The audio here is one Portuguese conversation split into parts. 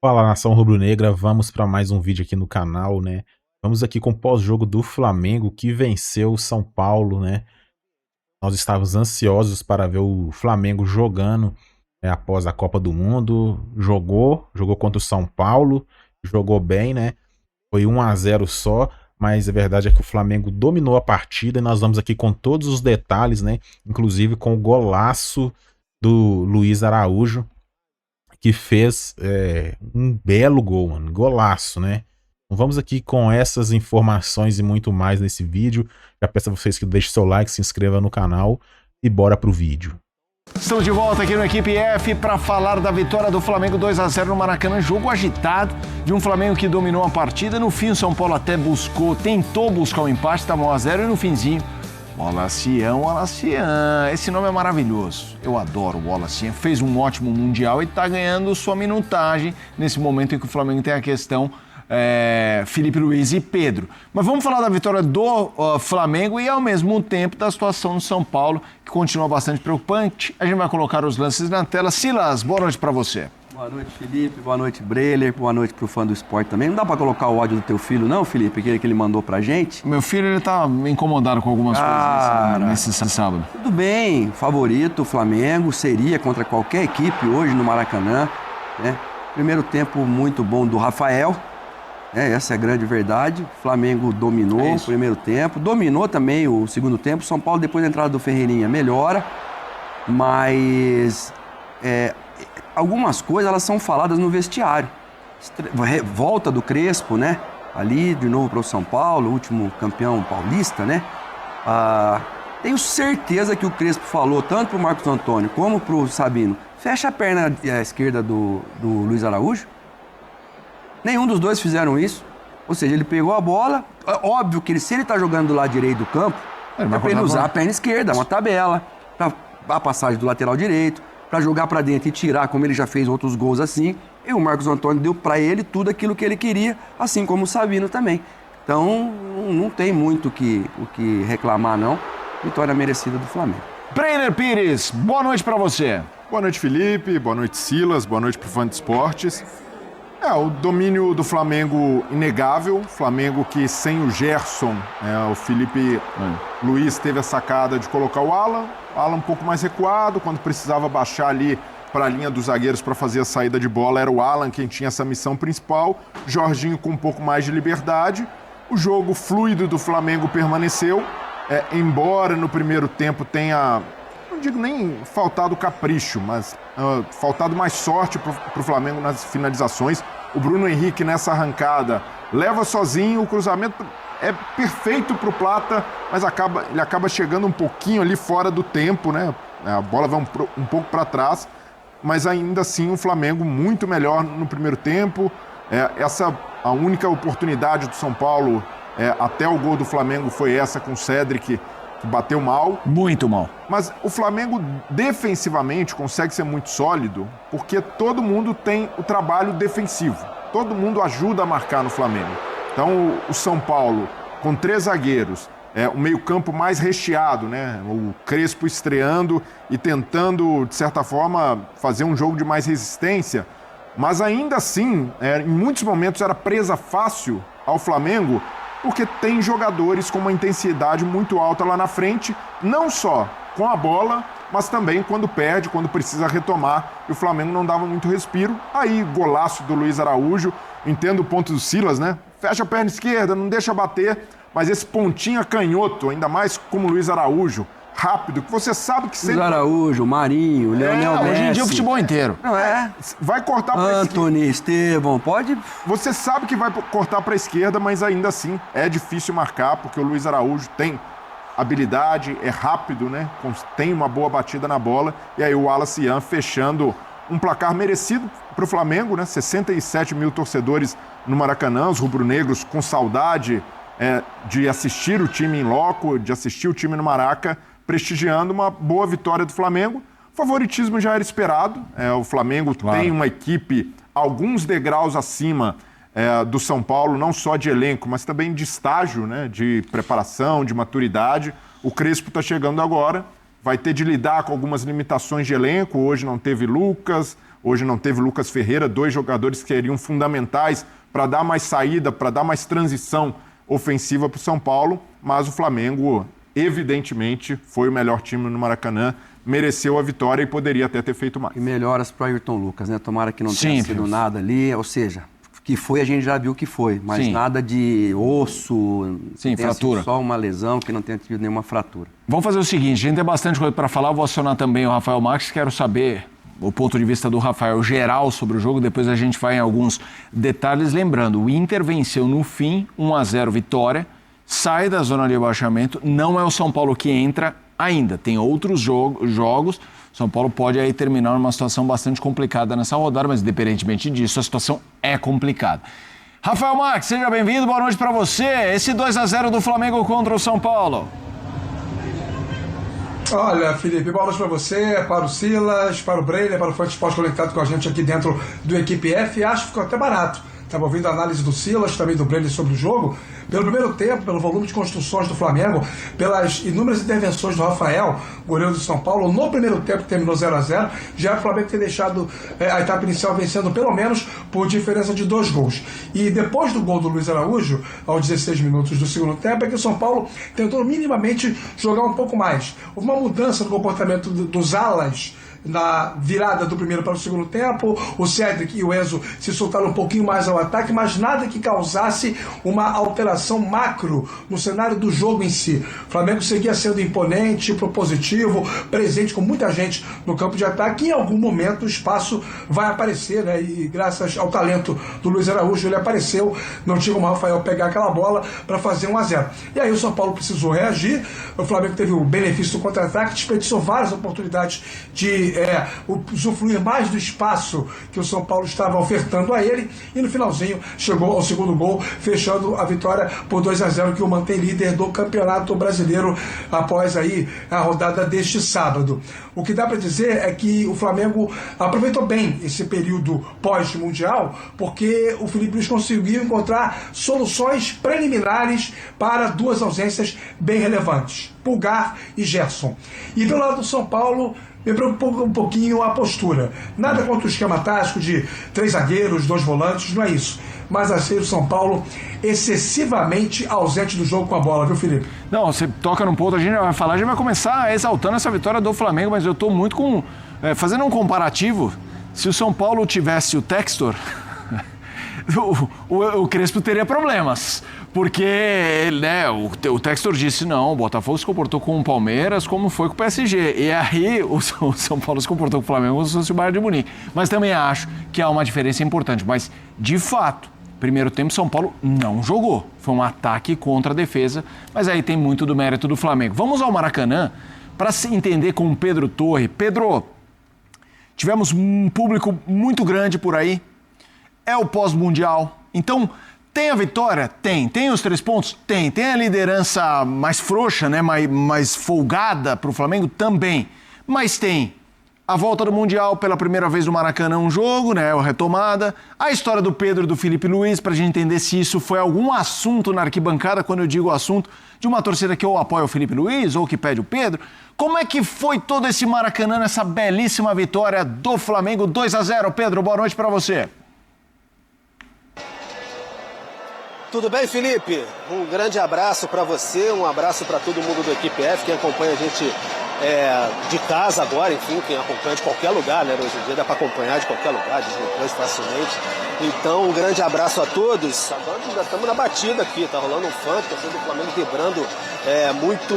Fala, nação rubro-negra, vamos para mais um vídeo aqui no canal, né? Vamos aqui com o pós-jogo do Flamengo que venceu o São Paulo, né? Nós estávamos ansiosos para ver o Flamengo jogando, após a Copa do Mundo. Jogou contra o São Paulo, jogou bem, né? Foi 1-0 só, mas a verdade é que o Flamengo dominou a partida e nós vamos aqui com todos os detalhes, né? Inclusive com o golaço do Luiz Araújo, que fez um belo gol, mano, golaço, né? Então vamos aqui com essas informações e muito mais nesse vídeo. Já peço a vocês que deixem seu like, se inscreva no canal e bora pro vídeo. Estamos de volta aqui no Equipe F para falar da vitória do Flamengo 2-0 no Maracanã. Jogo agitado de um Flamengo que dominou a partida. No fim, o São Paulo até tentou buscar o empate, estava 1-0 e no finzinho, Wallacian. Esse nome é maravilhoso. Eu adoro o Wallacian. Fez um ótimo Mundial e está ganhando sua minutagem nesse momento em que o Flamengo tem a questão Felipe Luiz e Pedro. Mas vamos falar da vitória do Flamengo e ao mesmo tempo da situação do São Paulo, que continua bastante preocupante. A gente vai colocar os lances na tela. Silas, boa noite para você. Boa noite, Felipe. Boa noite, Breler. Boa noite pro fã do esporte também. Não dá pra colocar o áudio do teu filho, não, Felipe? Aquele que ele mandou pra gente? Meu filho, ele tá incomodado com algumas coisas nesse sábado. Tudo bem. Favorito, o Flamengo seria contra qualquer equipe hoje no Maracanã, né? Primeiro tempo muito bom do Rafael, né? Essa é a grande verdade. O Flamengo dominou o primeiro tempo, dominou também o segundo tempo. São Paulo, depois da entrada do Ferreirinha, melhora, mas algumas coisas elas são faladas no vestiário. Volta do Crespo, né? Ali de novo para o São Paulo, último campeão paulista, né? Tenho certeza que o Crespo falou tanto para o Marcos Antônio como para o Sabino: fecha a perna esquerda do Luiz Araújo. Nenhum dos dois fizeram isso. Ou seja, ele pegou a bola. Óbvio que se ele está jogando do lado direito do campo, é para ele usar a perna esquerda, uma tabela, para a passagem do lateral direito, para jogar para dentro e tirar, como ele já fez outros gols assim. E o Marcos Antônio deu para ele tudo aquilo que ele queria, assim como o Sabino também. Então, não tem muito o que reclamar, não. Vitória merecida do Flamengo. Breiner Pires, boa noite para você. Boa noite, Felipe. Boa noite, Silas. Boa noite pro fã de esportes. O domínio do Flamengo inegável. Flamengo que sem o Gerson, o Felipe Luiz teve a sacada de colocar o Alan um pouco mais recuado. Quando precisava baixar ali para a linha dos zagueiros para fazer a saída de bola, era o Alan quem tinha essa missão principal. Jorginho com um pouco mais de liberdade. O jogo fluido do Flamengo permaneceu, embora no primeiro tempo tenha, não digo nem faltado capricho, mas faltado mais sorte para o Flamengo nas finalizações. O Bruno Henrique nessa arrancada leva sozinho, o cruzamento é perfeito para o Plata, mas ele acaba chegando um pouquinho ali fora do tempo, né? A bola vai um pouco para trás, mas ainda assim o Flamengo muito melhor no primeiro tempo. A única oportunidade do São Paulo até o gol do Flamengo foi essa com o Cédric, que bateu mal. Muito mal. Mas o Flamengo defensivamente consegue ser muito sólido porque todo mundo tem o trabalho defensivo. Todo mundo ajuda a marcar no Flamengo. Então o São Paulo, com 3 zagueiros, o meio-campo mais recheado, né? O Crespo estreando e tentando, de certa forma, fazer um jogo de mais resistência. Mas ainda assim, em muitos momentos era presa fácil ao Flamengo, porque tem jogadores com uma intensidade muito alta lá na frente, não só com a bola, mas também quando perde, quando precisa retomar, e o Flamengo não dava muito respiro. Aí, golaço do Luiz Araújo, entendo o ponto do Silas, né? Fecha a perna esquerda, não deixa bater, mas esse pontinho canhoto, ainda mais como o Luiz Araújo, rápido, que você sabe que sempre... Luiz Araújo, Marinho, Leonel Messi. Hoje em dia o futebol inteiro. Não é? Vai cortar para Antony, Estevão, pode... Você sabe que vai cortar para a esquerda, mas ainda assim é difícil marcar, porque o Luiz Araújo tem habilidade, é rápido, né? Tem uma boa batida na bola. E aí o Wallacian fechando um placar merecido para o Flamengo, né? 67 mil torcedores no Maracanã, os rubro-negros com saudade de assistir o time em loco, de assistir o time no Maraca, prestigiando uma boa vitória do Flamengo. O favoritismo já era esperado. O Flamengo tem uma equipe alguns degraus acima do São Paulo, não só de elenco, mas também de estágio, né, de preparação, de maturidade. O Crespo está chegando agora, vai ter de lidar com algumas limitações de elenco. Hoje não teve Lucas, Hoje não teve Lucas Ferreira, 2 jogadores que seriam fundamentais para dar mais saída, para dar mais transição ofensiva para o São Paulo, mas o Flamengo, evidentemente, foi o melhor time no Maracanã, mereceu a vitória e poderia até ter feito mais. E melhoras para o Ayrton Lucas, né? Tomara que não tenha sido nada ali, ou seja, que foi, a gente já viu que foi, mas nada de osso, fratura. Só uma lesão, que não tenha tido nenhuma fratura. Vamos fazer o seguinte, a gente tem bastante coisa para falar, eu vou acionar também o Rafael Marques, quero saber o ponto de vista do Rafael geral sobre o jogo, depois a gente vai em alguns detalhes. Lembrando, o Inter venceu no fim, 1-0 vitória, sai da zona de rebaixamento, não é o São Paulo que entra ainda, tem outros jogos. São Paulo pode aí terminar numa situação bastante complicada nessa rodada, mas independentemente disso, a situação é complicada. Rafael Marques, seja bem-vindo, boa noite para você. Esse 2-0 do Flamengo contra o São Paulo. Olha, Felipe, boa noite para você, para o Silas, para o Breiner, para o Fã de Esporte conectado com a gente aqui dentro do Equipe F. Acho que ficou até barato. Estava ouvindo a análise do Silas, também do Breiner sobre o jogo. Pelo primeiro tempo, pelo volume de construções do Flamengo, pelas inúmeras intervenções do Rafael, goleiro do São Paulo, no primeiro tempo que terminou 0-0, já o Flamengo ter deixado a etapa inicial vencendo pelo menos por diferença de 2 gols. E depois do gol do Luiz Araújo, aos 16 minutos do segundo tempo, é que o São Paulo tentou minimamente jogar um pouco mais. Houve uma mudança no comportamento dos alas na virada do primeiro para o segundo tempo, o Cédric e o Enzo se soltaram um pouquinho mais ao ataque, mas nada que causasse uma alteração macro no cenário do jogo em si. O Flamengo seguia sendo imponente, propositivo, presente com muita gente no campo de ataque, e em algum momento o espaço vai aparecer, né? E graças ao talento do Luiz Araújo, ele apareceu, não tinha como o Rafael pegar aquela bola para fazer 1-0. E aí o São Paulo precisou reagir, o Flamengo teve o benefício do contra-ataque, desperdiçou várias oportunidades de usufruir mais do espaço que o São Paulo estava ofertando a ele, e no finalzinho chegou ao segundo gol, fechando a vitória por 2-0, que o mantém líder do Campeonato Brasileiro após aí a rodada deste sábado. O que dá para dizer é que o Flamengo aproveitou bem esse período pós-mundial, porque o Felipe Luiz conseguiu encontrar soluções preliminares para 2 ausências bem relevantes, Pulgar e Gerson. E pelo lado do São Paulo, me preocupa um pouquinho a postura. Nada contra o esquema tático de 3 zagueiros, 2 volantes, não é isso. Mas achei o São Paulo excessivamente ausente do jogo com a bola, viu, Felipe? Não, você toca num ponto, a gente vai falar, a gente vai começar exaltando essa vitória do Flamengo, mas eu estou muito com... fazendo um comparativo, se o São Paulo tivesse o Textor, o Crespo teria problemas. Porque né, o Textor disse, não, o Botafogo se comportou com o Palmeiras como foi com o PSG. E aí o São Paulo se comportou com o Flamengo como se fosse o Bayern de Munique. Mas também acho que há uma diferença importante. Mas, de fato, primeiro tempo São Paulo não jogou. Foi um ataque contra a defesa. Mas aí tem muito do mérito do Flamengo. Vamos ao Maracanã para se entender com o Pedro Torre. Pedro, tivemos um público muito grande por aí. É o pós-mundial. Então... tem a vitória? Tem. Tem os 3 pontos? Tem. Tem a liderança mais frouxa, né? mais folgada para o Flamengo? Também. Mas tem a volta do Mundial pela primeira vez no Maracanã, um jogo, né? A retomada. A história do Pedro e do Felipe Luiz, para a gente entender se isso foi algum assunto na arquibancada, quando eu digo assunto, de uma torcida que ou apoia o Felipe Luiz ou que pede o Pedro. Como é que foi todo esse Maracanã nessa belíssima vitória do Flamengo 2-0? Pedro, boa noite para você. Tudo bem, Felipe? Um grande abraço para você, um abraço para todo mundo do Equipe F, quem acompanha a gente de casa agora, enfim, quem acompanha de qualquer lugar, né? Hoje em dia dá para acompanhar de qualquer lugar, depois facilmente. Então, um grande abraço a todos. Agora já estamos na batida aqui, tá rolando um funk, a torcida do Flamengo vibrando muito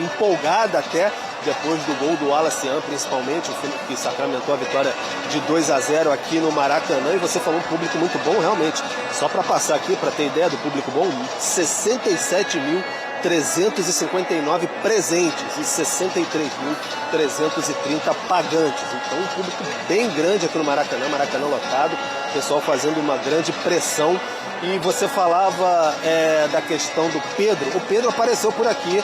empolgada até, depois do gol do Wallace An, principalmente, o Felipe que sacramentou a vitória de 2-0 aqui no Maracanã. E você falou um público muito bom, realmente. Só para passar aqui, para ter ideia do público bom, 67.359 presentes e 63.330 pagantes. Então, um público bem grande aqui no Maracanã, Maracanã lotado, pessoal fazendo uma grande pressão. E você falava da questão do Pedro. O Pedro apareceu por aqui,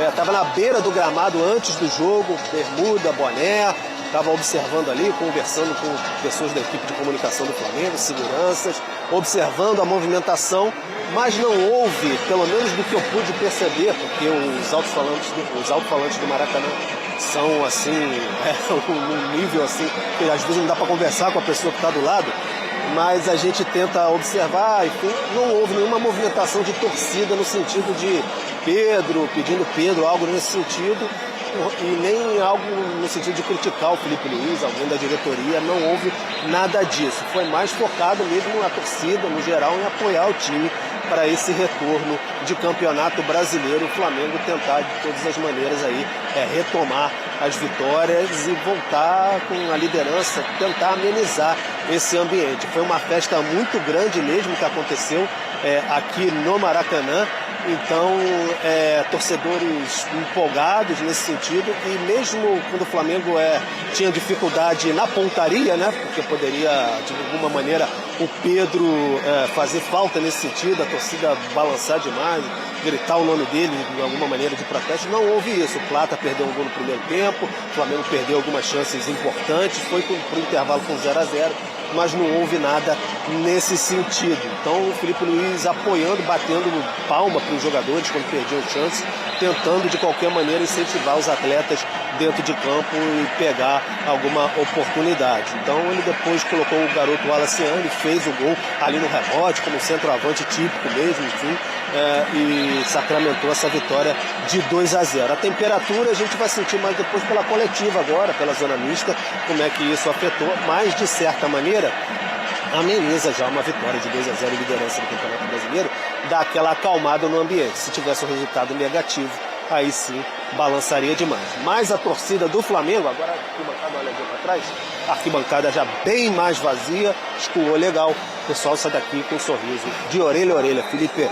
estava na beira do gramado antes do jogo, bermuda, boné, estava observando ali, conversando com pessoas da equipe de comunicação do Flamengo, seguranças, observando a movimentação, mas não houve, pelo menos do que eu pude perceber, porque os alto-falantes do Maracanã são assim, num nível assim, que às vezes não dá para conversar com a pessoa que está do lado, mas a gente tenta observar, enfim, não houve nenhuma movimentação de torcida no sentido de pedindo Pedro, algo nesse sentido, e nem algo no sentido de criticar o Felipe Luiz, alguém da diretoria, não houve nada disso. Foi mais focado mesmo na torcida, no geral, em apoiar o time para esse retorno de campeonato brasileiro, o Flamengo tentar de todas as maneiras aí retomar as vitórias e voltar com a liderança, tentar amenizar esse ambiente. Foi uma festa muito grande mesmo que aconteceu aqui no Maracanã. Então, torcedores empolgados nesse sentido, e mesmo quando o Flamengo tinha dificuldade na pontaria, né, porque poderia, de alguma maneira, o Pedro fazer falta nesse sentido, a torcida balançar demais, gritar o nome dele de alguma maneira de protesto, não houve isso. O Plata perdeu um gol no primeiro tempo, o Flamengo perdeu algumas chances importantes, foi para o intervalo com 0-0, mas não houve nada nesse sentido. Então o Felipe Luiz apoiando, batendo palma para os jogadores quando perdiam chance, tentando de qualquer maneira incentivar os atletas dentro de campo e pegar alguma oportunidade. Então ele depois colocou o garoto Wallaceano, fez o gol ali no rebote, como centroavante típico mesmo, enfim, e sacramentou essa vitória de 2-0. A temperatura a gente vai sentir mais depois pela coletiva agora, pela zona mista, como é que isso afetou, mas de certa maneira ameniza já uma vitória de 2-0 em liderança do Campeonato Brasileiro, dá aquela acalmada no ambiente. Se tivesse um resultado negativo, aí sim balançaria demais. Mas a torcida do Flamengo, agora a arquibancada, olha aqui para trás, a arquibancada já bem mais vazia, escoou legal, o pessoal sai daqui com um sorriso de orelha a orelha. Felipe.